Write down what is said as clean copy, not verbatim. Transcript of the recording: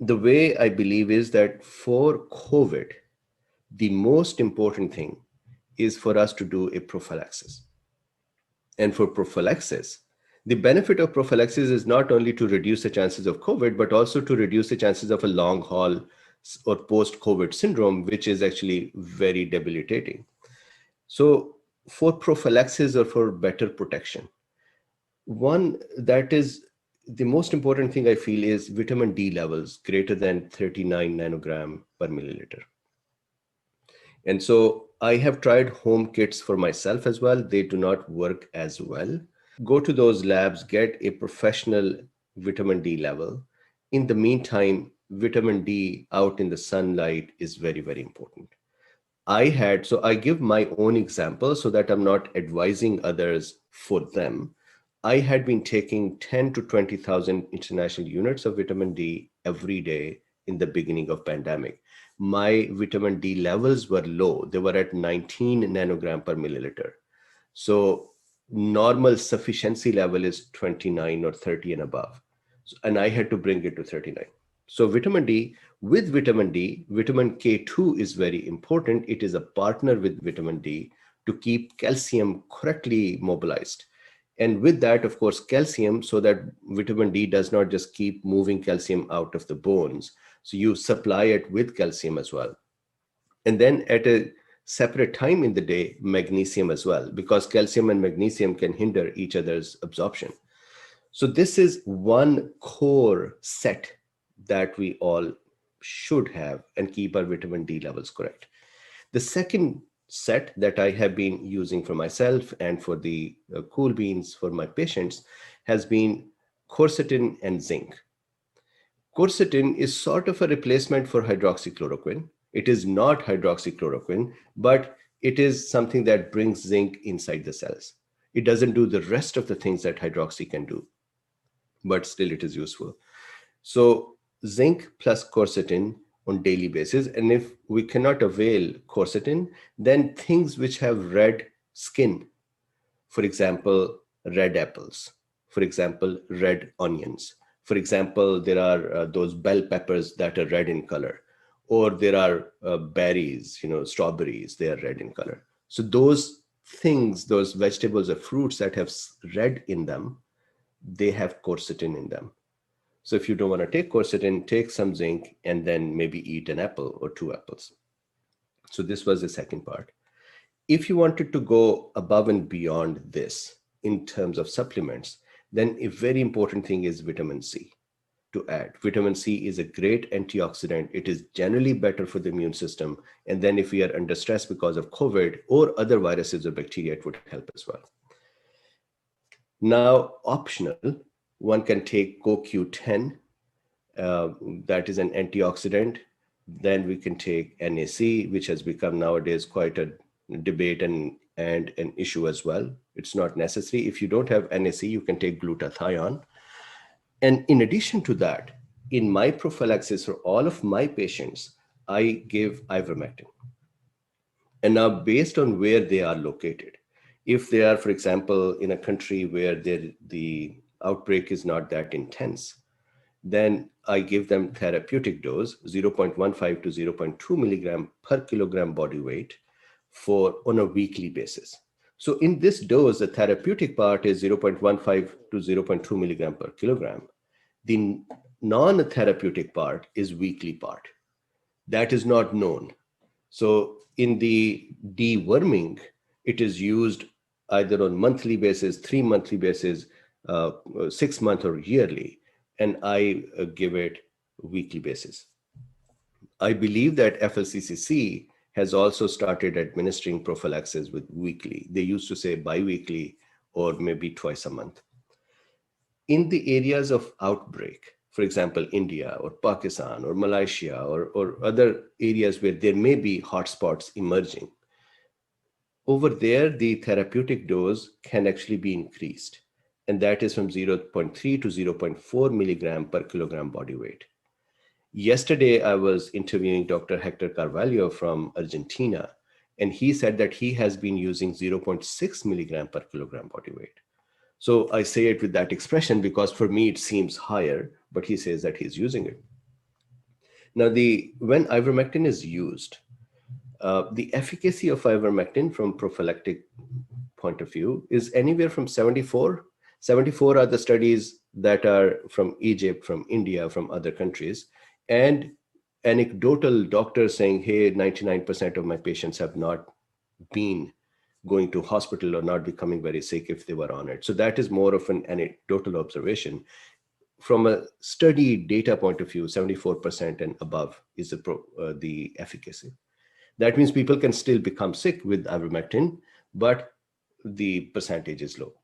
The way I believe is that for COVID, the most important thing is for us to do a prophylaxis. And for prophylaxis, the benefit of prophylaxis is not only to reduce the chances of COVID, but also to reduce the chances of a long haul or post COVID syndrome, which is actually very debilitating. So, for prophylaxis or for better protection, one that is the most important thing I feel is vitamin D levels greater than 39 nanogram per milliliter. And so I have tried home kits for myself as well. They do not work as well. Go to those labs, get a professional vitamin D level. In the meantime, vitamin D out in the sunlight is very, very important. So I give my own example so that I'm not advising others for them. I had been taking 10 to 20,000 international units of vitamin D every day in the beginning of pandemic. My vitamin D levels were low. They were at 19 nanogram per milliliter. So normal sufficiency level is 29 or 30 and above. And I had to bring it to 39. So vitamin D, vitamin K2 is very important. It is a partner with vitamin D to keep calcium correctly mobilized. And with that, of course, calcium, so that vitamin D does not just keep moving calcium out of the bones. So you supply it with calcium as well. And then at a separate time in the day, magnesium as well, because calcium and magnesium can hinder each other's absorption. So this is one core set that we all should have and keep our vitamin D levels correct. The second set that I have been using for myself and for the cool beans for my patients has been quercetin and zinc. Quercetin is sort of a replacement for hydroxychloroquine. It is not hydroxychloroquine, but it is something that brings zinc inside the cells. It doesn't do the rest of the things that hydroxy can do, but still it is useful. So zinc plus quercetin on daily basis. And if we cannot avail quercetin, then things which have red skin, for example, red apples, for example, red onions. For example, there are those bell peppers that are red in color, or there are berries, strawberries, they are red in color. So those things, those vegetables or fruits that have red in them, they have quercetin in them. So if you don't want to take quercetin, take some zinc and then maybe eat an apple or two apples. So this was the second part. If you wanted to go above and beyond this in terms of supplements, then a very important thing is vitamin C to add. Vitamin C is a great antioxidant. It is generally better for the immune system. And then if we are under stress because of COVID or other viruses or bacteria, it would help as well. Now, optional, one can take CoQ10, uh, that is an antioxidant. Then we can take NAC, which has become nowadays quite a debate and an issue as well. It's not necessary. If you don't have NAC, you can take glutathione. And in addition to that, in my prophylaxis for all of my patients, I give ivermectin. And now, based on where they are located, if they are, for example, in a country where the outbreak is not that intense, then I give them therapeutic dose 0.15 to zero point 0.2 milligram per kilogram body weight for on a weekly basis. So in this dose, the therapeutic part is 0.15 to zero point 0.2 milligram per kilogram. The non-therapeutic part is weekly part. That is not known. So in the deworming, it is used either on monthly basis, 3 monthly basis, 6 month or yearly, and I give it weekly basis. I believe that FLCCC has also started administering prophylaxis with weekly. They used to say biweekly or maybe twice a month. In the areas of outbreak, for example, India or Pakistan or Malaysia or other areas where there may be hotspots emerging, over there, the therapeutic dose can actually be increased. And that is from zero point 0.3 to zero point 0.4 milligram per kilogram body weight. Yesterday, I was interviewing Dr. Hector Carvalho from Argentina, and he said that he has been using zero point 0.6 milligram per kilogram body weight. So I say it with that expression because for me it seems higher, but he says that he's using it. Now, when ivermectin is used, the efficacy of ivermectin from prophylactic point of view is anywhere from 74. 74 are the studies that are from Egypt, from India, from other countries, and anecdotal doctors saying, hey, 99% of my patients have not been going to hospital or not becoming very sick if they were on it. So that is more of an anecdotal observation. From a study data point of view, 74% and above is the efficacy. That means people can still become sick with ivermectin, but the percentage is low.